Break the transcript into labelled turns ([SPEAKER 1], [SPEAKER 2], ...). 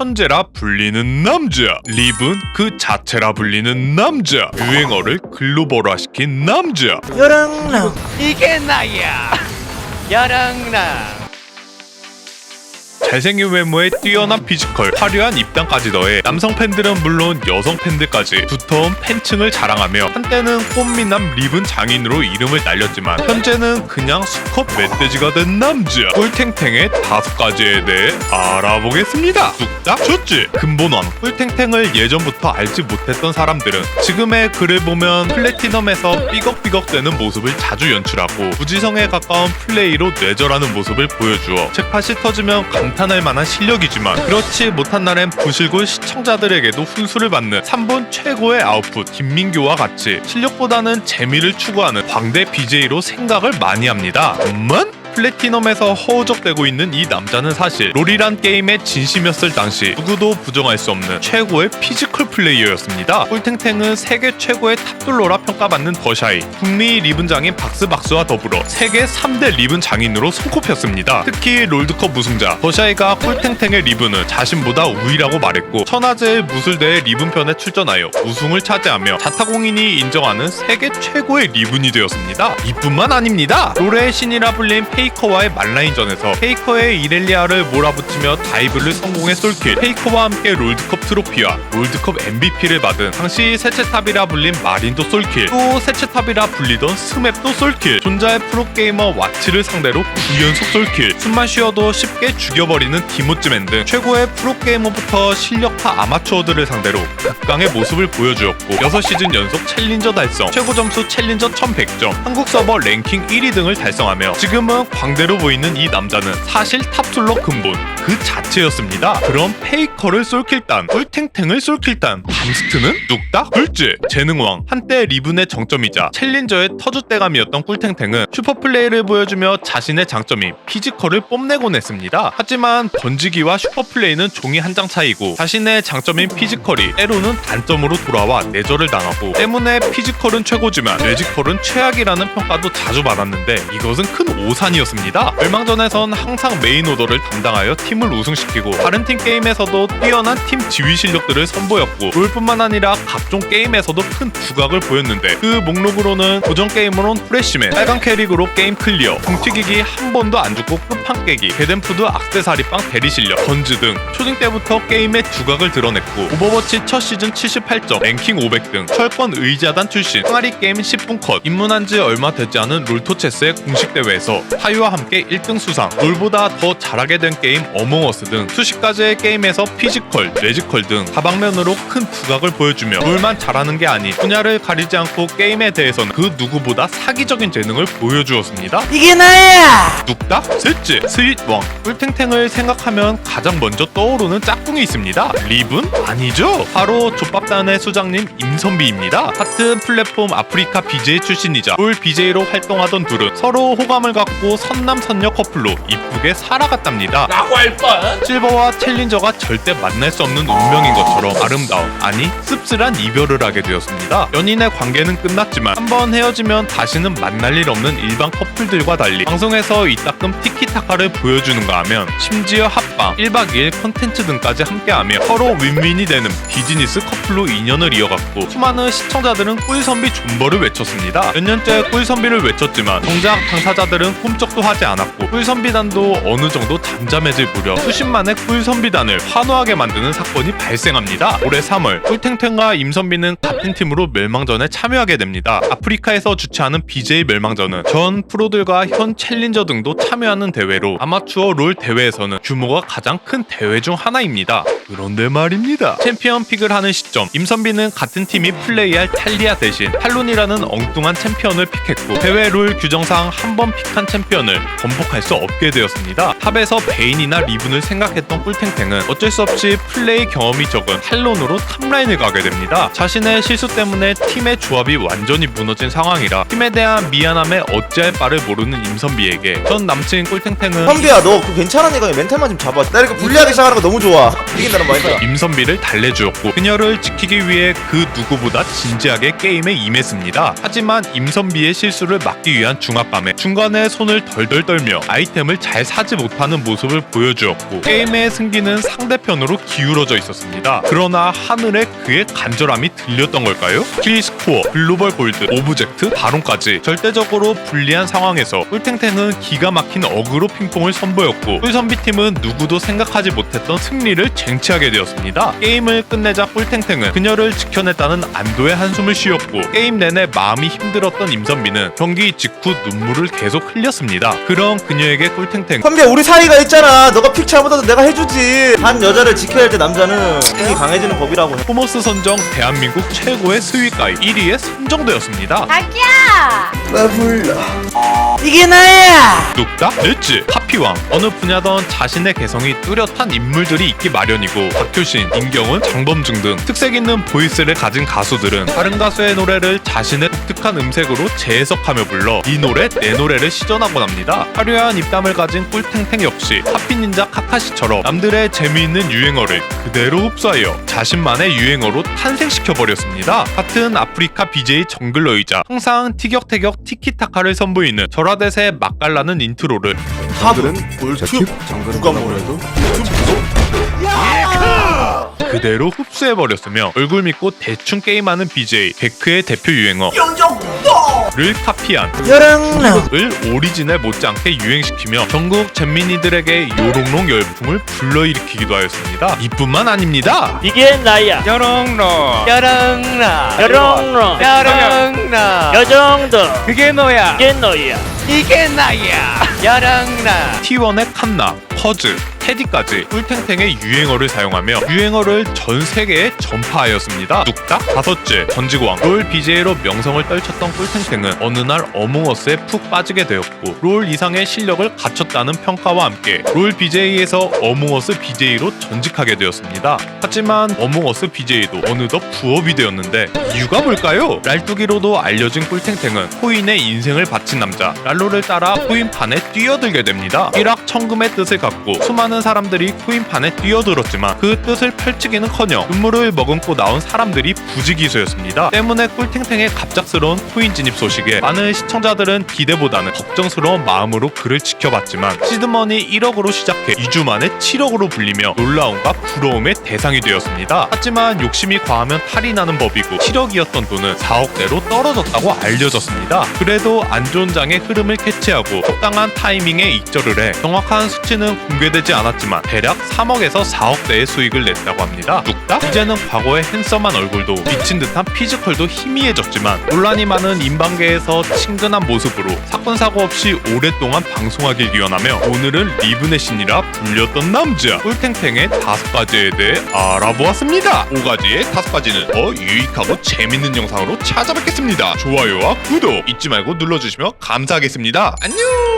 [SPEAKER 1] 천재라 불리는 남자, 립은 그 자체라 불리는 남자, 유행어를 글로벌화시킨 남자.
[SPEAKER 2] 여랑랑
[SPEAKER 3] 이게 나야. 여랑랑.
[SPEAKER 1] 잘생긴 외모에 뛰어난 피지컬, 화려한 입담까지 더해 남성 팬들은 물론 여성 팬들까지 두터운 팬층을 자랑하며 한때는 꽃미남 립은 장인으로 이름을 날렸지만 현재는 그냥 수컷 멧돼지가 된 남자. 꿀탱탱의 5가지에 대해 알아보겠습니다. 뚝딱 좋지. 근본왕 꿀탱탱을 예전부터 알지 못했던 사람들은 지금의 글을 보면 플래티넘에서 삐걱삐걱대는 모습을 자주 연출하고 무지성에 가까운 플레이로 뇌절하는 모습을 보여주어 잭팟이 터지면 감탄할 만한 실력이지만 그렇지 못한 날엔 부실골 시청자들에게도 훈수를 받는 3분 최고의 아웃풋 김민교와 같이 실력보다는 재미를 추구하는 광대 BJ로 생각을 많이 합니다. 플래티넘에서 허우적대고 있는 이 남자는 사실 롤이란 게임의 진심이었을 당시 누구도 부정할 수 없는 최고의 피지컬 플레이어였습니다. 꿀탱탱은 세계 최고의 탑둘러라 평가받는 더샤이, 북미 리븐장인 박스박스와 더불어 세계 3대 리븐 장인으로 손꼽혔습니다. 특히 롤드컵 우승자 더샤이가 꿀탱탱의 리븐은 자신보다 우위라고 말했고 천하제일 무술대회 리븐편에 출전하여 우승을 차지하며 자타공인이 인정하는 세계 최고의 리븐이 되었습니다. 이뿐만 아닙니다. 롤의 신이라 불린 페이커와의 만라인전에서 페이커의 이렐리아를 몰아붙이며 다이브를 성공해 솔킬, 페이커와 함께 롤드컵 트로피와 롤드컵 MVP를 받은 당시 세체탑이라 불린 마린도 솔킬, 또 세체탑이라 불리던 스맵도 솔킬, 존자의 프로게이머 와치를 상대로 9연속 솔킬, 숨만 쉬어도 쉽게 죽여버리는 디모츠맨 등 최고의 프로게이머부터 실력파 아마추어들을 상대로 극강의 모습을 보여주었고 6시즌 연속 챌린저 달성, 최고 점수 챌린저 1100점, 한국 서버 랭킹 1위 등을 달성하며 지금은 광대로 보이는 이 남자는 사실 탑솔러 근본 그 자체였습니다. 그럼 페이커를 쏠킬단, 꿀탱탱을 쏠킬단, 밤스트는 뚝딱 둘째. 재능왕, 한때 리븐의 정점이자 챌린저의 터줏대감이었던 꿀탱탱은 슈퍼플레이를 보여주며 자신의 장점인 피지컬을 뽐내곤 했습니다. 하지만 던지기와 슈퍼플레이는 종이 한 장 차이고 자신의 장점인 피지컬이 때로는 단점으로 돌아와 내절을 당하고 때문에 피지컬은 최고지만 뇌지컬은 최악이라는 평가도 자주 받았는데 이것은 큰 오산이었습니다. 멸망전에선 항상 메인 오더를 담당하여 팀을 우승시키고 다른 팀 게임에서도 뛰어난 팀 지휘 실력들을 선보였고 롤뿐만 아니라 각종 게임에서도 큰 두각을 보였는데 그 목록으로는 고전 게임으론 후레쉬맨, 빨간 캐릭으로 게임 클리어, 궁튀기기 한 번도 안 죽고 끝판 깨기, 게덴푸드 악세사리빵 대리 실력, 던즈 등 초딩 때부터 게임의 두각을 드러냈고 오버워치 첫 시즌 78점, 랭킹 500 등 철권 의자단 출신, 항아리 게임 10분 컷, 입문한 지 얼마 되지 않은 롤토체스의 공식 대회에서 하유와 함께 1등 수상, 롤보다 더 잘하게 된 게임 어몽어스 등 수십 가지의 게임에서 피지컬, 뇌지컬 등 다방면으로 큰 두각을 보여주며 롤만 잘하는 게 아닌 분야를 가리지 않고 게임에 대해서는 그 누구보다 사기적인 재능을 보여주었습니다.
[SPEAKER 2] 이게 나야.
[SPEAKER 1] 뚝딱 셋째, 스윗왕. 꿀탱탱을 생각하면 가장 먼저 떠오르는 짝꿍이 있습니다. 립은? 아니죠. 바로 족밥단의 수장님 임선비입니다. 같은 플랫폼 아프리카 BJ 출신이자 롤 BJ로 활동하던 둘은 서로 호감을 갖고 선남선녀 커플로 이쁘게 살아갔답니다.
[SPEAKER 3] 라고 할 뻔.
[SPEAKER 1] 실버와 챌린저가 절대 만날 수 없는 운명인 것처럼 아름다운, 아니 씁쓸한 이별을 하게 되었습니다. 연인의 관계는 끝났지만 한번 헤어지면 다시는 만날 일 없는 일반 커플들과 달리 방송에서 이따금 티키타카를 보여주는가 하면 심지어 합방, 1박 2일 콘텐츠 등까지 함께하며 서로 윈윈이 되는 비즈니스 커플로 인연을 이어갔고 수많은 시청자들은 꿀선비 존버를 외쳤습니다. 몇 년째 꿀선비를 외쳤지만 정작 당사자들은 꿈쩍도 하지 않았고 꿀선비단도 어느 정도 잠잠해질 무렵 수십만의 꿀선비단을 환호하게 만드는 사건이 발생합니다. 올해 3월 꿀탱탱과 임선비는 같은 팀으로 멸망전에 참여하게 됩니다. 아프리카에서 주최하는 BJ 멸망전은 전 프로들과 현 챌린저 등도 참여하는 대회로 아마추어 롤 대회에서는 규모가 가장 큰 대회 중 하나입니다. 그런데 말입니다. 챔피언 픽을 하는 시점 임선비는 같은 팀이 플레이할 탈리아 대신 탈론이라는 엉뚱한 챔피언을 픽했고 대회 룰 규정상 한 번 픽한 챔피언을 번복할 수 없게 되었습니다. 탑에서 베인이나 리븐을 생각했던 꿀탱탱은 어쩔 수 없이 플레이 경험이 적은 탈론으로 탑라인을 가게 됩니다. 자신의 실수 때문에 팀의 조합이 완전히 무너진 상황이라 팀에 대한 미안함에 어찌할 바를 모르는 임선비에게 전 남친 꿀탱탱은
[SPEAKER 2] 선비야 너 그거 괜찮으니까 멘탈만 좀 잡아. 나 이렇게 불리하게 시작하는 거 너무 좋아. 이긴다는 말이야.
[SPEAKER 1] 임선비를 달래주었고 그녀를 지키기 위해 그 누구보다 진지하게 게임에 임했습니다. 하지만 임선비의 실수를 막기 위한 중압감에 중간에 손을 덜덜 떨며 아이템을 잘 사지 못하는 모습 모습을 보여주었고 게임의 승기는 상대편으로 기울어져 있었습니다. 그러나 하늘에 그의 간절함이 들렸던 걸까요? 킬스코어, 글로벌 골드, 오브젝트, 바론까지 절대적으로 불리한 상황에서 꿀탱탱은 기가 막힌 어그로 핑퐁을 선보였고 꿀선비팀은 누구도 생각하지 못했던 승리를 쟁취하게 되었습니다. 게임을 끝내자 꿀탱탱은 그녀를 지켜냈다는 안도의 한숨을 쉬었고 게임 내내 마음이 힘들었던 임선비는 경기 직후 눈물을 계속 흘렸습니다. 그런 그녀에게 꿀탱탱
[SPEAKER 2] 선비야 우리 사이가 있잖아. 너가 픽 잘못해도 내가 해주지. 한 여자를 지켜야 할 때 남자는 힘이 강해지는 법이라고.
[SPEAKER 1] 포머스 선정 대한민국 최고의 스윗가이 1위에 선정되었습니다.
[SPEAKER 4] 자기야!
[SPEAKER 2] 나 불러.
[SPEAKER 4] 이게 나야!
[SPEAKER 1] 뚝딱 넷즈 하피왕 어느 분야던 자신의 개성이 뚜렷한 인물들이 있기 마련이고 박효신, 임경은, 장범중 등 특색 있는 보이스를 가진 가수들은 다른 가수의 노래를 자신의 독특한 음색으로 재해석하며 불러 이 노래 내 노래를 시전하곤 합니다. 화려한 입담을 가진 꿀탱탱 역시 하피닌자 카카시처럼 남들의 재미있는 유행어를 그대로 흡수하여 자신만의 유행어로 탄생시켜버렸습니다. 같은 아프리카 BJ 정글러이자 항상 티격태격 티키타카를 선보이는 절하대세 맛깔나는 인트로를
[SPEAKER 2] 탑은 골투. 누가 뭐래도
[SPEAKER 1] 그대로 흡수해버렸으며 얼굴 믿고 대충 게임하는 BJ 베크의 대표 유행어 를 카피한
[SPEAKER 2] 여랑랑.
[SPEAKER 1] 을 오리지널 못지않게 유행시키며 전국 잼민이들에게 요롱롱 열풍을 불러일으키기도 하였습니다. 이뿐만 아닙니다.
[SPEAKER 5] 이게 나야.
[SPEAKER 3] 여롱롱
[SPEAKER 5] 여랑랑.
[SPEAKER 3] 여롱롱
[SPEAKER 5] 여정도.
[SPEAKER 3] 그게 너야
[SPEAKER 5] 이게 너야.
[SPEAKER 3] 이게 나야 여롱롱
[SPEAKER 1] T1의 칸나, 퍼즈, 테디까지 꿀탱탱의 유행어를 사용하며 유행어를 전 세계에 전파하였습니다. 뚝딱 다섯째 전지광 롤 BJ로 명성을 떨쳤던 꿀탱탱은 어느 날 어몽어스에 푹 빠지게 되었고 롤 이상의 실력을 갖췄다는 평가와 함께 롤 BJ에서 어몽어스 BJ로 전직하게 되었습니다. 하지만 어몽어스 BJ도 어느덧 부업이 되었는데 이유가 뭘까요? 랄뚜기로도 알려진 꿀탱탱은 코인의 인생을 바친 남자 랄로를 따라 코인판에 뛰어들게 됩니다. 일확천금의 뜻을 갖고 수많은 사람들이 코인판에 뛰어들었지만 그 뜻을 펼치기는커녕 눈물을 머금고 나온 사람들이 부지기수였습니다. 때문에 꿀탱탱의 갑작스러운 코인 진입 소식에 많은 시청자들은 기대보다는 걱정스러운 마음으로 그를 지켜봤지만 시드머니 1억으로 시작해 2주 만에 7억으로 불리며 놀라움과 부러움의 대상이 되었습니다. 하지만 욕심이 과하면 탈이 나는 법이고 7억이었던 돈은 4억대로 떨어졌다고 알려졌습니다. 그래도 안 좋은 장의 흐름을 캐치하고 적당한 타이밍에 입절을 해 정확한 수치는 공개되지 않았지만 대략 3억에서 4억대의 수익을 냈다고 합니다. 뚝딱 이제는 과거의 핸섬한 얼굴도 미친 듯한 피지컬도 희미해졌지만 논란이 많은 인방계에서 친근한 모습으로 사건 사고 없이 오랫동안 방송하길 기원하며 오늘은 리브네 신이라 불렸던 남자 꿀탱탱의 5가지에 대해 알아보았습니다. 5가지의 5가지는 더 유익하고 재밌는 영상으로 찾아뵙겠습니다. 좋아요와 구독 잊지 말고 눌러주시면 감사하겠습니다. 안녕.